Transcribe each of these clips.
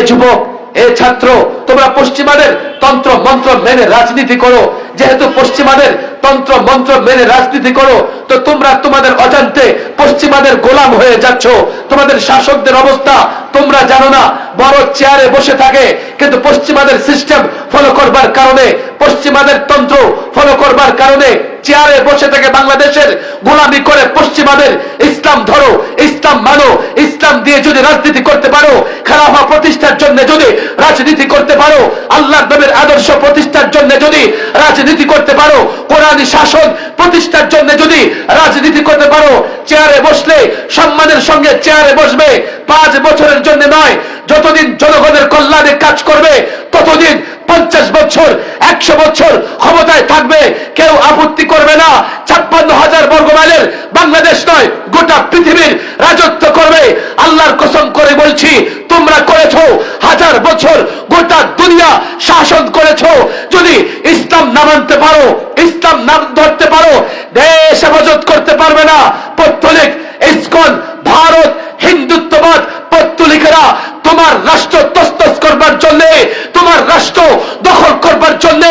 যুবক, এ ছাত্র, তোমরা পশ্চিমাদের তন্ত্র মন্ত্র মেনে রাজনীতি করো। যেহেতু পশ্চিমাদের তন্ত্র মন্ত্র মেনে রাজনীতি করো, তো তোমরা তোমাদের অজান্তে পশ্চিমাদের গোলাম হয়ে যাচ্ছ। তোমাদের শাসকদের অবস্থা তোমরা জানো না। বড় চেয়ারে বসে থাকে, কিন্তু পশ্চিমাদের সিস্টেম ফলো করবার কারণে, পশ্চিমাদের তন্ত্র ফলো করবার কারণে চেয়ারে বসে থেকে বাংলাদেশের গোলামি করে পশ্চিমাদের ইসলাম ধরো, ইসলাম মানো, ইসলাম দিয়ে যদি রাজনীতি করতে পারো, খেলাফা প্রতিষ্ঠার জন্য যদি রাজনীতি করতে পারো, আল্লাহর নবীর আদর্শ প্রতিষ্ঠার জন্য যদি রাজনীতি করতে পারো, কোরআনী শাসন প্রতিষ্ঠার জন্য যদি রাজনীতি করতে পারো, চেয়ারে বসলে সম্মানের সঙ্গে চেয়ারে বসবে। 5 বছরের জন্য নয়, যতদিন জনগণের কল্যাণে কাজ করবে ততদিন 50 বছর 100 বছর ক্ষমতায় থাকবে, কেউ আপত্তি করবে না। 56,000 বর্গ মাইলের বাংলাদেশ নয়, গোটা পৃথিবীর রাজত্ব করবে। আল্লাহর কসম করে বলছি, তোমরা করেছো 1000 বছর গোটা দুনিয়া শাসন করেছো। যদি ইসলাম না মানতে পারো, ইসলাম না ধরতে পারো, দেশ হেফাজত করতে পারবে না। পত্তলিক, ইসকন, ভারত, হিন্দুত্ববাদ পত্তলিকেরা তোমার রাষ্ট্র তছনছ করবার জন্য, তোমার রাষ্ট্র দখল করবার জন্য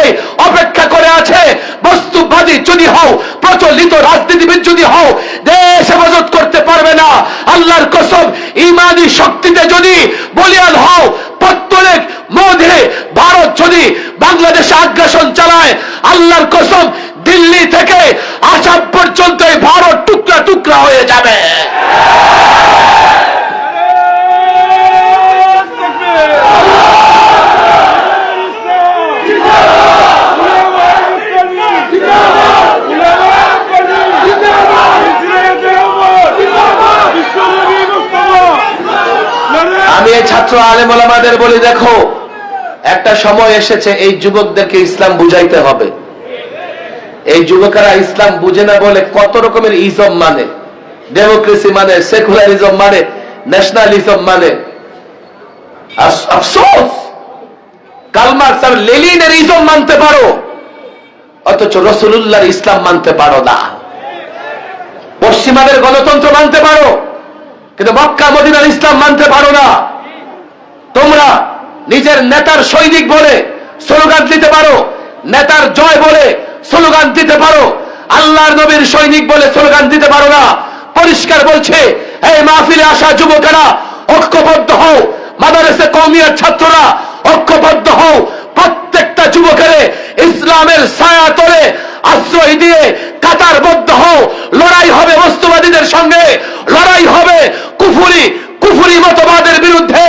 অপেক্ষা করে আছে। বস্তুবাদী যদি হও, প্রচলিত রাজনীতিবিদ যদি হও, দেশ হেফাজত করতে পারবে না। আল্লাহর কসম, ইমানি শক্তিতে যদি বলিয়ান হও, পত্তলিক, মোদি, ভারত যদি বাংলাদেশে আগ্রাসন চালায়, আল্লাহর কসম, দিল্লি থেকে আসাম পর্যন্ত এই ভারত টুকরা টুকরা হয়ে যাবে। আমি এই ছাত্র আলেম ওলামাদের বলি, দেখো, একটা সময় এসেছে এই যুবকদেরকে ইসলাম বুঝাইতে হবে। এই যুবকেরা ইসলাম বুঝে না বলে কত রকমের ইজম মানে, ডেমোক্রেসি মানে, সেকুলারিজম মানে, ন্যাশনালিজম মানে। আফসোস, কার্ল মার্কস আর লেনিনের ইজম মানতে পারো, অথচ রাসূলুল্লাহর ইসলাম মানতে পারো না। পশ্চিমাদের গণতন্ত্র মানতে পারো, কিন্তু মক্কা মদিনার ইসলাম মানতে পারো না। তোমরা নিজের নেতার সৈনিক বলে স্লোগান দিতে পারো, নেতার জয় বলে স্লোগান দিতে পারো, আল্লাহর নবীর সৈনিক বলে স্লোগান দিতে পারো না। পরিষ্কার বলছে, এই মাহফিলে আসা যুবকেরা ঐক্যবদ্ধ হও, মাদ্রাসা কওমিয়ার ছাত্ররা ঐক্যবদ্ধ হও। প্রত্যেকটা যুবকের ইসলামের ছায়া তলে আশ্রয় দিয়ে কাতারবদ্ধ হও। লড়াই হবে বস্তুবাদীদের সঙ্গে, লড়াই হবে কুফরি মতবাদের বিরুদ্ধে।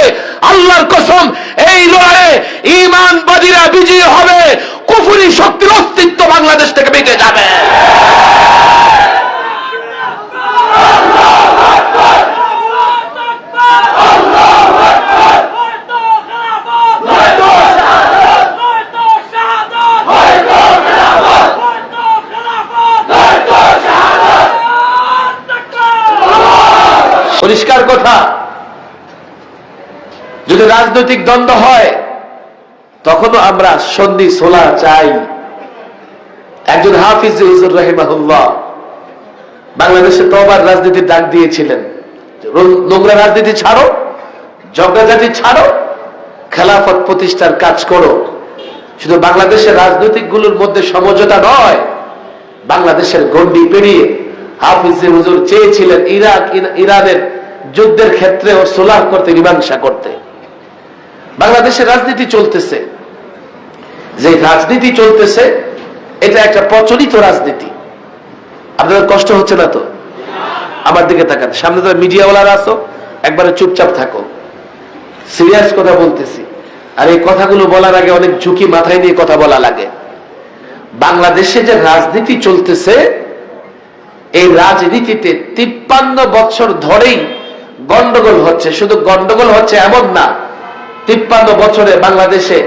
আল্লাহর কসম, এই লড়াইয়ে ঈমানবাদীরা বিজয়ী হবে, কুফরি শক্তির অস্তিত্ব বাংলাদেশ থেকে মিটে যাবে। পরিষ্কার কথা, যদি রাজনৈতিক দ্বন্দ্ব হয় তখনও আমরা সন্ধি সোলা চাই। একজন হাফিজ হুজুর রাহিমাহুল্লাহ বাংলাদেশে তওবার রাজনীতির ডাক দিয়েছিলেন, নোংরা রাজনীতি ছাড়ো, ঝগড়াঝাটি ছাড়ো, খেলাফত প্রতিষ্ঠার কাজ করো। শুধু বাংলাদেশের রাজনৈতিক গুলোর মধ্যে সমঝোতা নয়, বাংলাদেশের গণ্ডি পেরিয়ে হাফিজ হুজুর চেয়েছিলেন ইরানের যুদ্ধের ক্ষেত্রে ও সুলহ করতে, মীমাংসা করতে। বাংলাদেশের রাজনীতি চলতেছে, যে রাজনীতি চলতেছে এটা একটা প্রচলিত রাজনীতি। আপনাদের কষ্ট হচ্ছে না তো? আমার দিকে তাকান, সামনে তো মিডিয়াওয়ালারা আছো, একবারে চুপচাপ থাকো। সিরিয়াস কথা বলতেছি, আর এই কথাগুলো বলার আগে অনেক ঝুঁকি মাথায় নিয়ে কথা বলা লাগে। বাংলাদেশে যে রাজনীতি চলতেছে, এই রাজনীতিতে 53 বছর ধরেই গন্ডগোল হচ্ছে। শুধু গন্ডগোল হচ্ছে এমন না, 53 বছরে বাংলাদেশে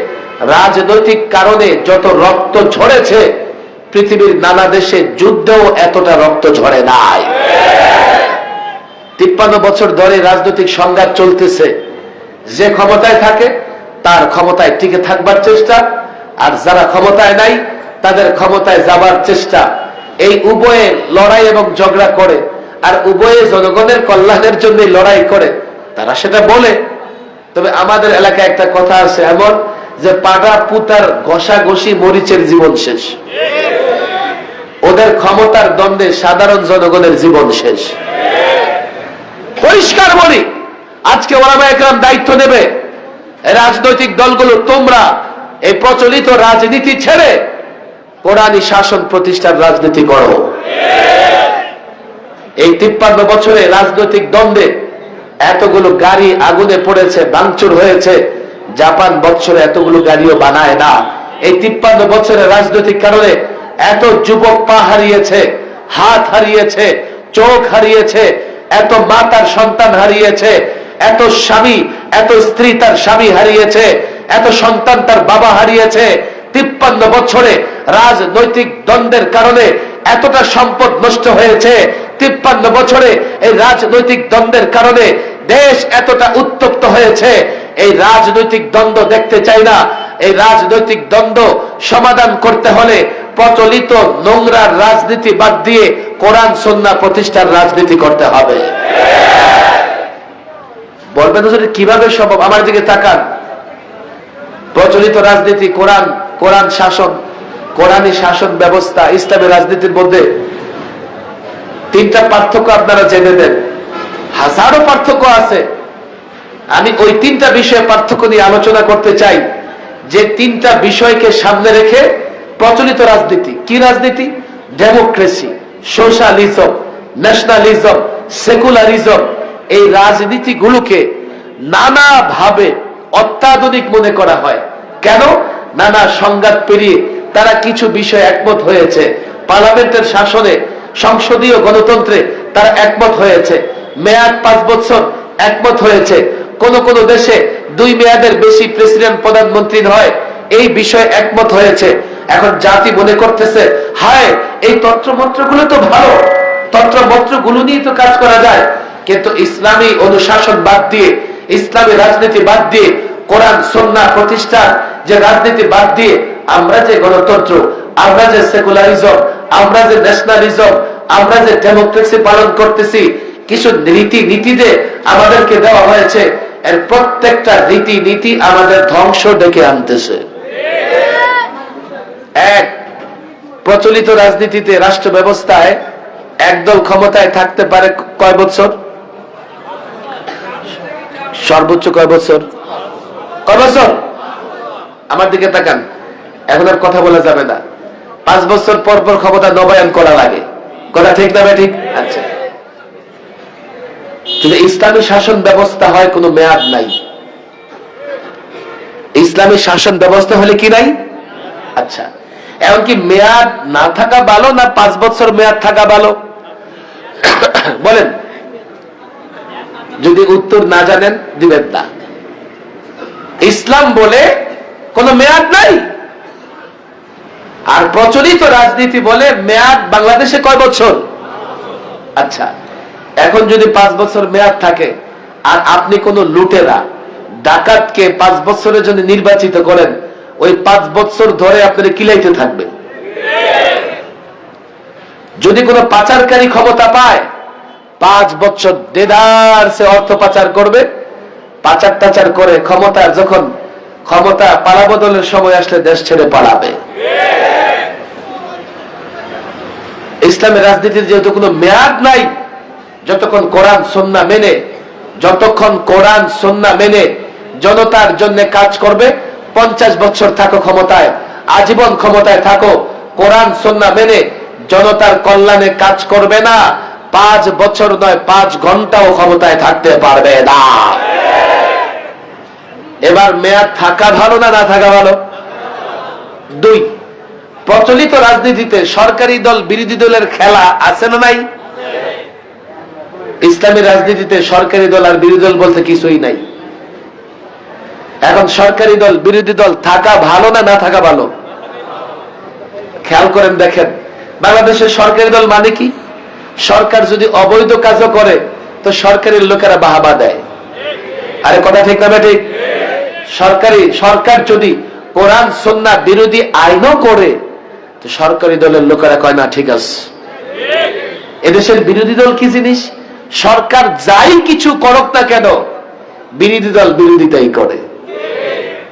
রাজনৈতিক কারণে যত রক্ত ঝরেছে, পৃথিবীর নানা দেশে যুদ্ধেও এতটা রক্ত ঝরে নাই। 53 বছর ধরে রাজনৈতিক সংঘাত চলতেছে। যে ক্ষমতায় থাকে তার ক্ষমতায় টিকে থাকবার চেষ্টা, আর যারা ক্ষমতায় নাই তাদের ক্ষমতায় যাবার চেষ্টা। এই উভয়ে লড়াই এবং ঝগড়া করে, আর উভয়ে জনগণের কল্যাণের জন্য লড়াই করে। তারা সেটা বলে, তবে আমাদের এলাকায় একটা কথা আছে এমন যে পাড়া পুতার ঘষাঘষি মরিচের জীবন শেষ, ওদের ক্ষমতার দ্বন্দ্বে সাধারণ জনগণের জীবন শেষ। পরিষ্কার বলি, আজকে ওলামায়ে কেরাম দায়িত্ব নেবে, রাজনৈতিক দলগুলো তোমরা এই প্রচলিত রাজনীতি ছেড়ে কোরআনী শাসন প্রতিষ্ঠার রাজনীতি করো। এই 53 বছরে রাজনৈতিক দ্বন্দ্বে এতগুলো গাড়ি আগুনে পড়েছে, ভাঙচুর হয়েছে, জাপান বছরে এতগুলো গাড়িও বানায় না। এই 53 বছরের রাজনৈতিক কারণে এত যুবক পা হারিয়েছে, হাত হারিয়েছে, চোখ হারিয়েছে, এত মা তার সন্তান হারিয়েছে, এত স্বামী এত স্ত্রী তার স্বামী হারিয়েছে, এত সন্তান তার বাবা হারিয়েছে। 53 বছরে রাজনৈতিক দ্বন্দ্বের কারণে এতটা সম্পদ নষ্ট হয়েছে। 53 বছরে এই রাজনৈতিক দ্বন্দ্বের কারণে দেশ এতটা উত্তপ্ত হয়েছে। এই রাজনৈতিক দ্বন্দ্ব দেখতে চাই না। এই রাজনৈতিক দ্বন্দ্ব সমাধান করতে হলে প্রচলিত নোংরা রাজনীতি বাদ দিয়ে কোরআন সুন্নাহ প্রতিষ্ঠার রাজনীতি করতে হবে। বলবেন হুজুর কিভাবে সম্ভব? আমার দিকে তাকান। প্রচলিত রাজনীতি কোরআন শাসন, কোরআনী শাসন ব্যবস্থা, ইসলামী রাজনীতির মধ্যে 3টা পার্থক্য আপনারা জেনে দেন। হাজারো পার্থক্য আছে। আমি ওই 3টা বিষয়ে পার্থক্য নিয়ে আলোচনা করতে চাই, যে 3টা বিষয়কে সামনে রেখে প্রচলিত রাজনীতি, কি রাজনীতি? ডেমোক্রেসি, সোশ্যালিজম, ন্যাশনালিজম, সেকুলারিজম, এই রাজনীতিগুলোকে নানাভাবে অত্যাধুনিক মনে করা হয়। কেন? নানা সংঘাত পেরিয়ে তারা কিছু বিষয় একমত হয়েছে। পার্লামেন্টের শাসনে, সংসদীয় গণতন্ত্রে তারা একমত হয়েছে। মেয়াদ 5 বছর একমত হয়েছে। কোন কোন দেশে 2 মেয়াদের বেশি প্রেসিডেন্ট প্রধানমন্ত্রী হয়, এই বিষয়ে একমত হয়েছে। এখন জাতি মনে করতেছে, হায় এই তন্ত্রমন্ত্রগুলো তো ভালো, তন্ত্রমন্ত্রগুলো নিয়ে তো কাজ করা যায়। কিন্তু ইসলামী অনুশাসন বাদ দিয়ে, ইসলামী রাজনীতি বাদ দিয়ে, কোরআন সুন্নাহ প্রতিষ্ঠার যে রাজনীতি বাদ দিয়ে আমরা যে গণতন্ত্র, আমরা যে সেকুলারিজম, আমরা যে ন্যাশনালিজম, আমরা যে ডেমোক্রেসি পালন করতেছি, কিছু রীতি নীতি যে আমাদেরকে দেওয়া হয়েছে, এর প্রত্যেকটা রীতি নীতি আমাদের ধ্বংস ডেকে আনতেছে। এক, প্রচলিত রাজনীতিতে, রাষ্ট্র ব্যবস্থায় একদল ক্ষমতায় থাকতে পারে কয় বছর? সর্বোচ্চ কয় বছর? কয় বছর? আমার দিকে তাকান। এখন আর কথা বলা যাবে না। 5 বছর পর পর ক্ষমতা নবায়ন করা লাগে। কথা ঠিক না ঠিক? আচ্ছা, যদি ইসলামী শাসন ব্যবস্থা হয় কোনো মেয়াদ নাই। ইসলামী শাসন ব্যবস্থা হলে কি নাই? আচ্ছা, এখন কি মেয়াদ না থাকা ভালো না 5 বছর মেয়াদ থাকা ভালো? বলেন। যদি উত্তর না জানেন দিবেন না। ইসলাম বলে কোন মেয়াদ নাই, আর প্রচলিত রাজনীতি বলে মেয়াদ বাংলাদেশে কয় বছর? আচ্ছা, এখন যদি 5 বছর মেয়াদ থাকে আর আপনি কোন লুটেরা, ডাকাতকে 5 বছরের জন্য নির্বাচিত করেন, ওই 5 বছর ধরে আপনার কিলাইতে থাকবে। যদি কোন পাচারকারী ক্ষমতা পায়, 5 বছর দেদার সে অর্থ পাচার করবে, পাচার টাচার করে ক্ষমতা পালাবদলের সময় আসলে দেশ ছেড়ে পালাবে। ইসলামের রাজনীতির যেহেতু কোনো মেয়াদ নাই, যতক্ষণ কোরআন সুন্নাহ মেনে জনতার জন্য কাজ করবে, 50 বছর থাকো ক্ষমতায়, আজীবন ক্ষমতায় থাকো, কোরআন সুন্নাহ মেনে জনতার কল্যাণে কাজ করবে না, 5 বছর নয় 5 ঘন্টাও ক্ষমতায় থাকতে পারবে না। এবার মেয়াদ থাকা ভালো না থাকা ভালো? 2, প্রচলিত রাজনীতিতে সরকারি দল বিরোধী দলের খেলা আছে না নাই? ইসলামী রাজনীতিতে সরকারি দল আর বিরোধী দল বলতে কিছুই নাই। এখন সরকারি দল বিরোধী দল থাকা ভালো না থাকা ভালো? খেয়াল করেন, দেখেন বাংলাদেশের সরকারি দল মানে কি? সরকার যদি অবৈধ কাজও করে তো সরকারের লোকেরা বাহাবা দেয়। আরে কথা ঠিক না ঠিক? সরকার যদি কোরআন সুন্নাহ বিরোধী আইনও করে তো সরকারি দলের লোকেরা কয় না ঠিক আছে। এদেশের বিরোধী দল কি জিনিস? সরকার যাই কিছু করুক না কেন, বিরোধী দল বিরোধিতাই করে।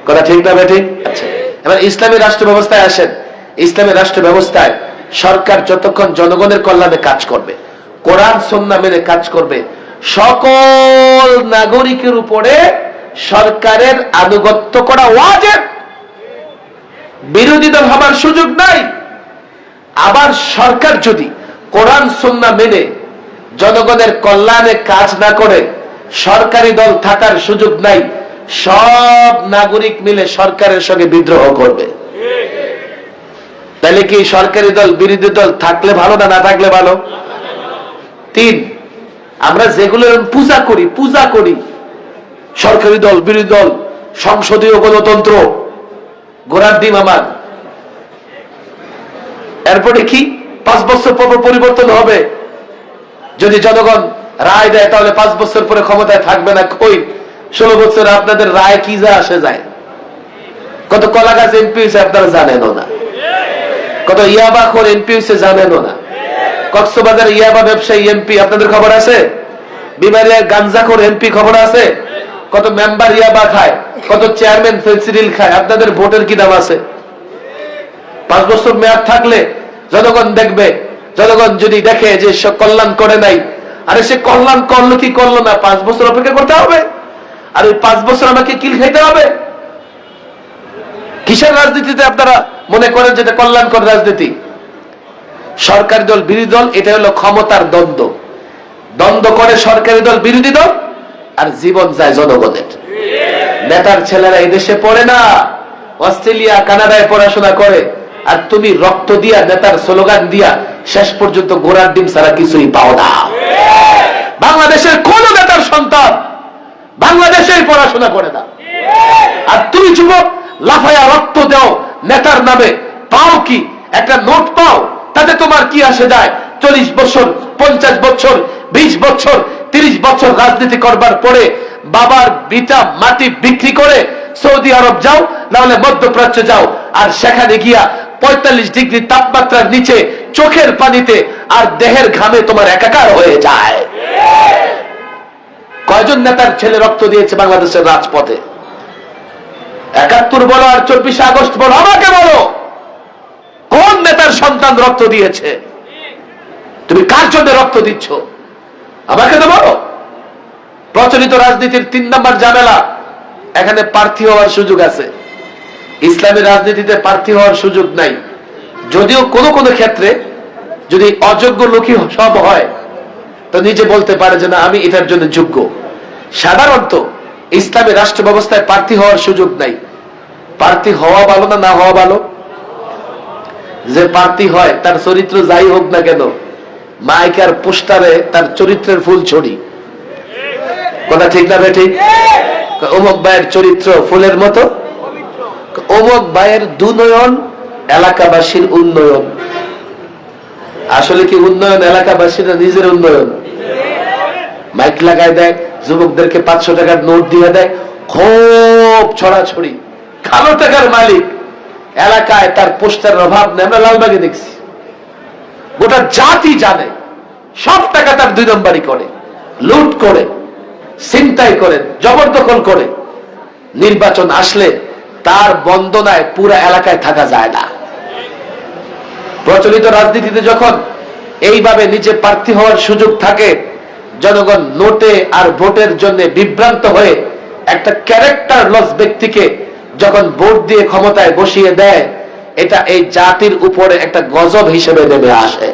কথা ঠিক না বেঠি? আচ্ছা, এবার ইসলামী রাষ্ট্র ব্যবস্থায় আসেন। ইসলামী রাষ্ট্র ব্যবস্থায় সরকার যতক্ষণ জনগণের কল্যাণে কাজ করবে, কোরআন সুন্নাহ মেনে কাজ করবে, সকল নাগরিকের উপরে সরকারের আনুগত্য করা ওয়াজিব। বিরোধী দল হবার সুযোগ নাই। আবার সরকার যদি কোরআন সুন্নাহ মেনে জনগণের কল্যাণে কাজ না করে, সরকারি দল থাকার সুযোগ নাই। সব নাগরিক মিলে সরকারের সঙ্গে বিদ্রোহ করবে। তাহলে কি সরকারি দল বিরোধী দল থাকলে ভালো না না থাকলে ভালো? তিন, আমরা যেগুলো পূজা করি সরকারি দল বিরোধী দল, সংসদীয় গণতন্ত্র, ঘোড়ার ডিম আমার, এরপরে কি 5 বছর পর পরিবর্তন হবে। যদি জনগণ রায় দেয় তাহলে 5 বছর পরে ক্ষমতায় থাকবে না। কই 16 বছর আপনাদের রায় কি যা আসে যায়? কত কলাগাছ এমপি হয়েছে আপনারা জানেনও না, কত ইয়াবাখোর এমপি হয়েছে জানেনও না। কক্সবাজার ইয়াবা ব্যবসায়ী এমপি আপনাদের খবর আছে? বিমারিয়ার গাঞ্জাখোর এমপি খবর আছে? কত মেম্বার ইয়াবা খায়, কত চেয়ারম্যান ফেন্সিডিল খায়, আপনাদের ভোটের কি দাম আছে? 5 বছর মেয়াদ থাকলে জনগণ দেখবে, জনগণ যদি দেখে যে সে কল্যাণ করে নাই, আরে সে কল্যাণ করলো কি করলো না 5 বছর অপেক্ষা করতে হবে। আর ওই 5 বছর আমাকে কিল খাইতে হবে। কিসের রাজনীতিতে আপনারা মনে করেন যেটা কল্যাণকর রাজনীতি? সরকারি দল বিরোধী দল, এটা হলো ক্ষমতার দ্বন্দ্ব। দ্বন্দ্ব করে সরকারি দল বিরোধী দল, আর জীবন যায় জনগণের। নেতার ছেলেরা এই দেশে পড়ে না, অস্ট্রেলিয়া কানাডায় পড়াশোনা করে, আর তুমি রক্ত দিয়া নেতার স্লোগান দিয়া শেষ পর্যন্ত ঘোড়ার ডিম ছাড়া কিছুই পাও না। বাংলাদেশের কোন নেতার সন্তান বাংলাদেশে পড়াশোনা করে না, আর তুমি যুবক লাফায়া রক্ত দাও নেতার নামে, পাও কি? একটা নোট পাও, তাতে তোমার কি আসে যায়? 40 বছর 50 বছর 20 বছর 30 বছর রাজনীতি করবার পরে বাবার বিটা মাটি বিক্রি করে সৌদি আরব যাও, না হলে মধ্যপ্রাচ্য যাও, আর সেখানে গিয়া 45 ডিগ্রি তাপমাত্রার নিচে চোখের পানিতে আর দেহের ঘামে তোমার একাকার হয়ে যায়। কয়জন নেতার ছেলে রক্ত দিয়েছে বাংলাদেশের রাজপথে? 71 বলো আর 24 আগস্ট বলো, আমাকে বলো কোন নেতার সন্তান রক্ত দিয়েছে? তুমি কার জন্য রক্ত দিচ্ছ আমাকে তো বলো। প্রচলিত রাজনীতির 3 নম্বর ঝামেলা, এখানে প্রার্থী হওয়ার সুযোগ আছে। ইসলামী রাজনীতিতে প্রার্থী হওয়ার সুযোগ নাই। যদিও কোন কোন ক্ষেত্রে যদি অযোগ্য লোকই সব হয় তো নিজে বলতে পারে যে না আমি এটার জন্য যোগ্য। সাধারণত ইসলামী রাষ্ট্র ব্যবস্থায় প্রার্থী হওয়ার সুযোগ নাই। প্রার্থী হওয়া ভালো না না হওয়া ভালো? যে প্রার্থী হয় তার চরিত্র যাই হোক না কেন, মাইক আর পোস্টারে তার চরিত্রের ফুল ছড়ি। কথা ঠিক না বেঠিক? অমুক ভাইয়ের চরিত্র ফুলের মতো, অমুক ভাইয়ের দুনয়ন এলাকাবাসীর উন্নয়ন। আসলে কি উন্নয়ন এলাকাবাসীর নিজের উন্নয়ন? মাইক লাগায় দেয়, যুবকদেরকে 500 টাকার নোট দিয়ে দেয়, খুব ছড়াছড়ি। কালো টাকার মালিক এলাকায় তার পোস্টারের অভাব নেই। আমরা লালবাগে দেখছি, গোটা জাতি জানে সব টাকা তার 2 নম্বরই করে, লুট করে, ছিনতাই করে, জবরদখল করে। নির্বাচন আসলে তার বন্দনায় পুরা এলাকায় থাকা যায় না। প্রচলিত রাজনীতিতে যখন এইভাবে নিজে প্রার্থী হওয়ার সুযোগ থাকে, জনগণ নোটে আর ভোটের জন্য বিভ্রান্ত হয়ে একটা ক্যারেক্টার লস ব্যক্তিকে যখন ভোট দিয়ে ক্ষমতায় বসিয়ে দেয়, এটা এই জাতির উপরে একটা গজব হিসেবে নেমে আসে।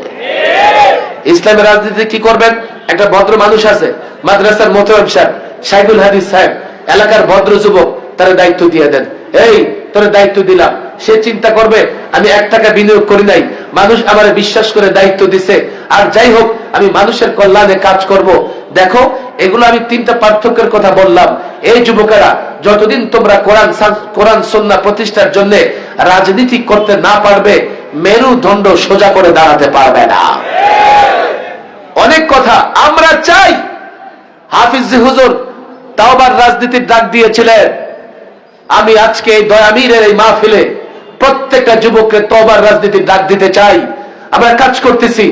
ইসলামের রাজনীতিতে কি করবেন? একটা ভদ্র মানুষ আছে, মাদ্রাসার মোহতারাম সাহেব, শাইখুল হাদিস সাহেব, এলাকার ভদ্র যুবক, তার দায়িত্ব দিয়ে দেন। এই তোর দায়িত্ব দিলাম। সে চিন্তা করবে আমি 1 টাকা বিনিয়োগ করি নাই, মানুষ আমার বিশ্বাস করে দায়িত্ব দিছে, আর যাই হোক আমি মানুষের কল্যাণে কাজ করব। দেখো, এগুলো আমি 3টা পার্থক্যের কথা বললাম। এই যুবকেরা, যতদিন তোমরা কোরআন সুন্নাহ প্রতিষ্ঠার জন্য রাজনীতি করতে না পারবে, মেরুদণ্ড সোজা করে দাঁড়াতে পারবে না। অনেক কথা আমরা চাই। হাফিজ হুজুর তাওবার রাজনীতির ডাক দিয়েছিলেন। আমি আজকে এই দয়ামীরের এই মাহফিলে প্রত্যেকটা যুবককে তওবার রাজনীতির ডাক দিতে চাই। আমরা কাজ করতেছি,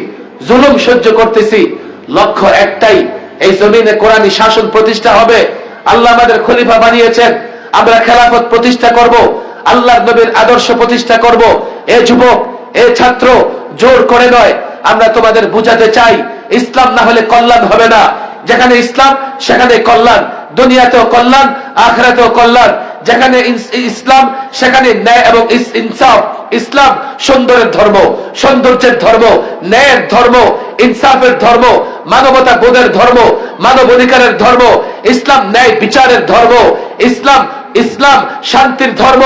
জুলুম সহ্য করতেছি, লক্ষ্য একটাই, এই জমিনে কোরআনী শাসন প্রতিষ্ঠা হবে, আল্লাহ আমাদের খলিফা বানিয়েছেন, আমরা খেলাফত প্রতিষ্ঠা করব, আল্লাহর নবীর আদর্শ প্রতিষ্ঠা করব। এ যুবক, এ ছাত্র, জোর করে নয়, আমরা তোমাদের বুঝাতে চাই ইসলাম না হলে কল্যাণ হবে না। যেখানে ইসলাম সেখানে কল্যাণ, দুনিয়াতেও কল্যাণ, আখিরাতেও কল্যাণ। যেখানে ইসলাম সেখানে ন্যায় এবং ইনসাফ। ইসলাম সুন্দরের ধর্ম, সৌন্দর্যের ধর্ম, ন্যায়ের ধর্ম, ইনসাফের ধর্ম, মানবতা বোধের ধর্ম, মানব অধিকারের ধর্ম। ইসলাম ন্যায় বিচারের ধর্ম। ইসলাম ইসলাম শান্তির ধর্ম,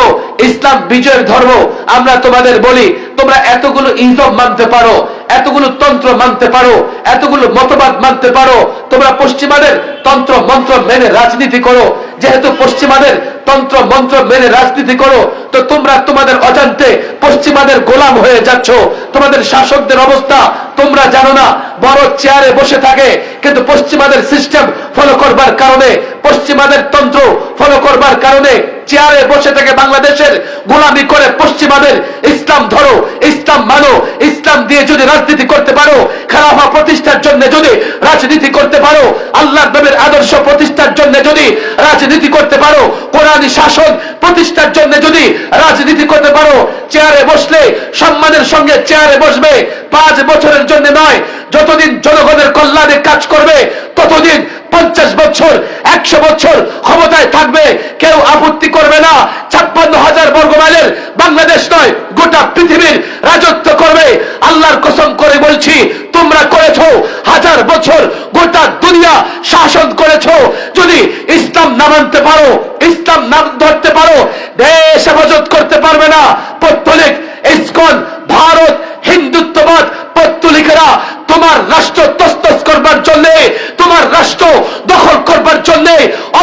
ইসলাম বিজয়ের ধর্ম। আমরা তোমাদের বলি, তোমরা এতগুলো ইজম মানতে পারো, এতগুলো তন্ত্র মানতে পারো, এতগুলো মতবাদ মানতে পারো, তোমরা পশ্চিমাদের তন্ত্র মন্ত্র মেনে রাজনীতি করো। যেহেতু পশ্চিমাদের তন্ত্র মন্ত্র মেনে রাজনীতি করো, তো তোমরা তোমাদের অজান্তে পশ্চিমাদের গোলাম হয়ে যাচ্ছ। তোমাদের শাসকদের অবস্থা তোমরা জানো না, বড় চেয়ারে বসে থাকে, কিন্তু পশ্চিমাদের সিস্টেম ফলো করবার কারণে, পশ্চিমাদের তন্ত্র ফলো করবার কারণে চেয়ারে বসে থেকে বাংলাদেশের গোলামি করে পশ্চিমাদের। ইসলাম ধরো, ইসলাম মানো, ইসলাম দিয়ে যদি রাজনীতি করতে পারো, খেলাফা প্রতিষ্ঠার জন্য যদি রাজনীতি করতে পারো, আল্লাহর নবীর আদর্শ প্রতিষ্ঠার জন্য যদি রাজনীতি করতে পারো, কোরআনী শাসন প্রতিষ্ঠার জন্য যদি রাজনীতি করতে পারো, চেয়ারে বসলে সম্মানের সঙ্গে চেয়ারে বসবে। 5 বছরের জন্য নয়, যতদিন জনগণের কল্যাণে কাজ করবে ততদিন 50 বছর 100 বছর ক্ষমতায় থাকবে, কেউ আপত্তি করবে না। 56,000 বর্গ মাইলের বাংলাদেশ নয়, গোটা পৃথিবীর রাজত্ব করবে। আল্লাহর কসম করে বলছি, তোমরা করেছো 1000 বছর গোটা দুনিয়া শাসন করেছো। যদি ইসলাম না মানতে পারো, ইসলাম নাম ধরতে পারো, দেশ হেফাজত করতে পারবে না। পত্তলিক, ইসকন, ভারত, হিন্দুত্ববাদ পত্তলিকেরা তোমার রাষ্ট্র তছনছ করবার জন্য, তোমার রাষ্ট্র দখল করবার জন্য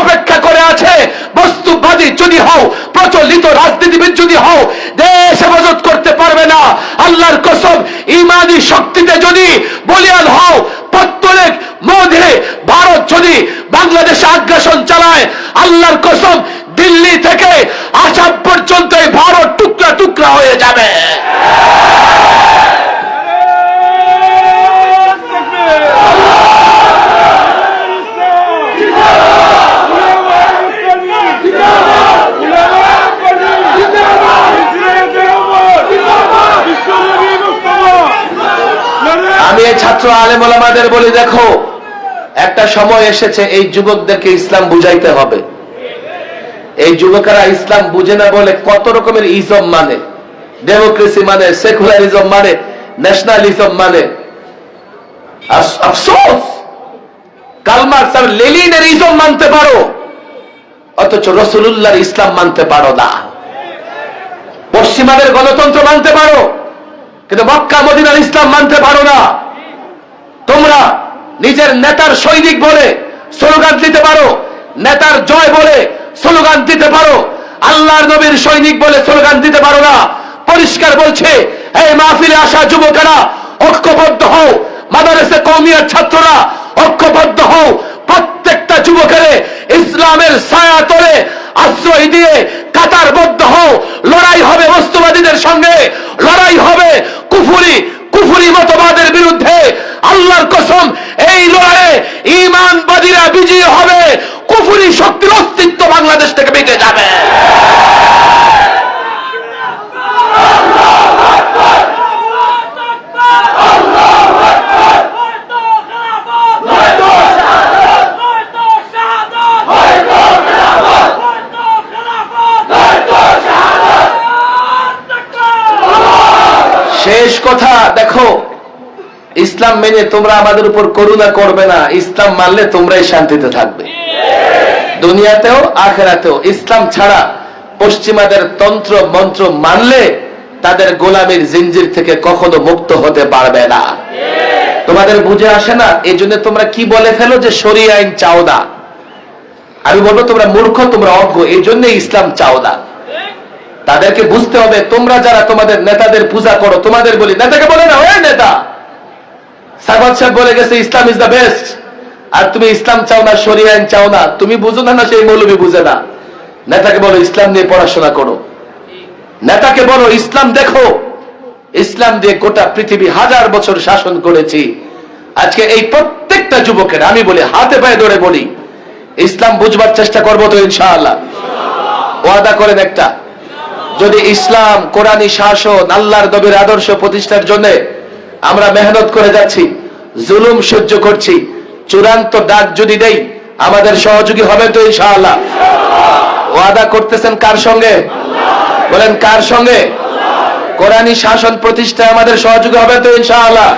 অপেক্ষা করে আছে। বস্তুবাদী যদি হও, প্রচলিত রাজনীতিবিদ যদি হও, দেশ হেফাজত করতে পারবে না। আল্লাহর কসম, ইমানি শক্তিতে যদি বলিয়ান হও, পত্তলিক মোদে ভারত যদি বাংলাদেশে আগ্রাসন চালায়, আল্লাহর কসম, দিল্লি থেকে আসাম পর্যন্ত ভারত টুকরা টুকরা হয়ে যাবে। আমি এই ছাত্র আলেম ওলামাদের বলি, দেখো, একটা সময় এসেছে এই যুবকদেরকে ইসলাম বুঝাইতে হবে। এই যুবকেরা ইসলাম বুঝে না বলে কত রকমের ইজম মানে, ডেমোক্রেসি মানে, সেকুলারিজম মানে, ন্যাশনালিজম মানে। আফসোস, কার্ল মার্কস আর লেনিনের ইজম মানতে পারো, অথচ রাসূলুল্লাহর ইসলাম মানতে পারো না। পশ্চিমাদের গণতন্ত্র মানতে পারো, কিন্তু মক্কা মদিনার ইসলাম মানতে পারো না। তোমরা নিজের নেতার সৈনিক বলে স্লোগান দিতে পারো, নেতার জয় বলে স্লোগান দিতে পারো, আল্লাহর নবীর সৈনিক বলে স্লোগান দিতে পারো না। পরিষ্কার বলছে, এই মাহফিলে আসা যুবকেরা ঐক্যবদ্ধ হও, মাদ্রাসা কওমিয়ার ছাত্ররা ঐক্যবদ্ধ হও। প্রত্যেকটা যুবকের ইসলামের ছায়া তলে আশ্রয় দিয়ে কাতারবদ্ধ হও। লড়াই হবে বস্তুবাদীদের সঙ্গে, লড়াই হবে কুফরি মতবাদের বিরুদ্ধে। আল্লাহর কসম, এই লড়াইয়ে ঈমানবাদীরা বিজয়ী হবে, কুফরি শক্তির অস্তিত্ব বাংলাদেশ থেকে মিটে যাবে। শেষ কথা, দেখো, ইসলাম মেনে তোমরা আমাদের উপর করুণা করবে না। ইসলাম মানলে তোমরাই শান্তিতে থাকবে, দুনিয়াতেও আখিরাতেও। ইসলাম ছাড়া পশ্চিমাদের তন্ত্র মন্ত্র মানলে তাদের গোলামীর জিঞ্জির থেকে কখনো মুক্ত হতে পারবে না। তোমাদের বুঝে আসে না, এই জন্য তোমরা কি বলে ফেলো যে শরীয়ত আইন চাও না। আমি বলবো তোমরা মূর্খ, তোমরা অজ্ঞ, এই জন্য ইসলাম চাও না। তাদেরকে বুঝতে হবে, তোমরা যারা তোমাদের নেতাদের পূজা করো, তোমাদের বলি, নেতাকে বলে না ওই নেতা সাগত সাহেব বলে গেছে ইসলাম ইজ দ্য বেস্ট, আর তুমি ইসলাম চাও না, শরিয়া আইন চাও না। তুমি বুঝো না, সেই মৌলবী বুঝে না। নেতাকে বলো ইসলাম নিয়ে পড়াশোনা করো, নেতাকে বলো ইসলাম দেখো। ইসলাম দিয়ে গোটা পৃথিবী 1000 বছর শাসন করেছি। আজকে এই প্রত্যেকটা যুবকের আমি বলি, হাতে পায়ে ধরে বলি, ইসলাম বুঝবার চেষ্টা করবো তো ইনশাআল্লাহ? ওয়াদা করেন একটা, যদি ইসলাম, কোরআনী শাসন, আল্লাহর নবীর আদর্শ প্রতিষ্ঠার জন্য আমরা মেহনত করে যাচ্ছি, জুলুম সহ্য করছি, চূড়ান্ত ডাক যদি দেই, আমাদের সহযোগী হবে তো ইনশাআল্লাহ? ওয়াদা করতেছেন কার সঙ্গে? বলেন কার সঙ্গে? কোরআনী শাসন প্রতিষ্ঠায় আমাদের সহযোগী হবে তো ইনশাআল্লাহ?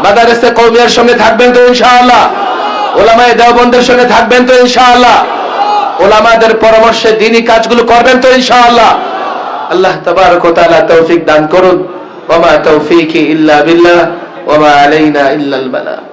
মাদারেসে কওমিয়ার সঙ্গে থাকবেন তো ইনশাআল্লাহ? ওলামায়ে দেওবন্দের সঙ্গে থাকবেন তো ইনশাআল্লাহ? ওলামাদের পরামর্শে দ্বীনি কাজগুলো করবেন তো ইনশাআল্লাহ? আল্লাহ তাবারক ওয়া তাআলা তৌফিক দান করুন। ওয়া মা তৌফিকি ইল্লা বিল্লাহ ওয়া মা আলাইনা ইল্লাল বালাগ।